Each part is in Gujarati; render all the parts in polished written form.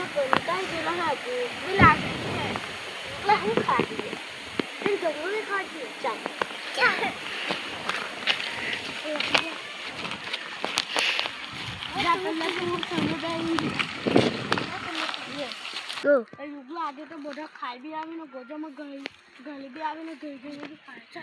ને કોલતા જેલા હાજે બી લાગે છે એટલે હું ખાધી તે જરૂરી ખાધી ચાલ જા પેલા તો હું સમુદાય તો એ યુગલો આજે તો બધા ખાઈ બી આવીને ગોજામાં ગળી બી આવીને ગઈ બી ખાય છે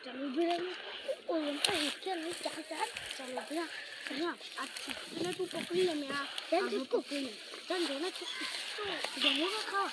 चलो भैया ओलंपा हिस्से में चार चलो भैया भैया अच्छा ना तू पकड़ ले मैं चल जिसको पकड़ ले चल दो ना तो जमूगा खा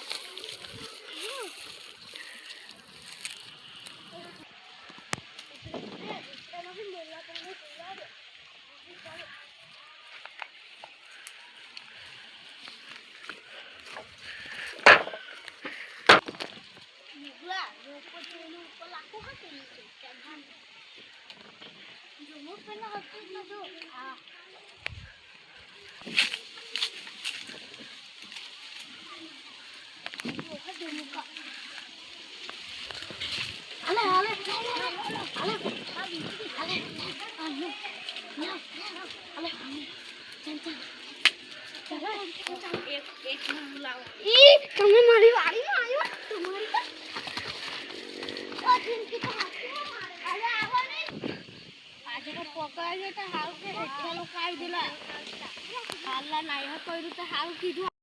તમે મારી વાડીમાં આવ્યો તમારી આજે તો પકડાય છે તો હાલ કે એટલા લોકો આવી ગયેલા હાલના નાયા કર્યું તો હાલ કીધું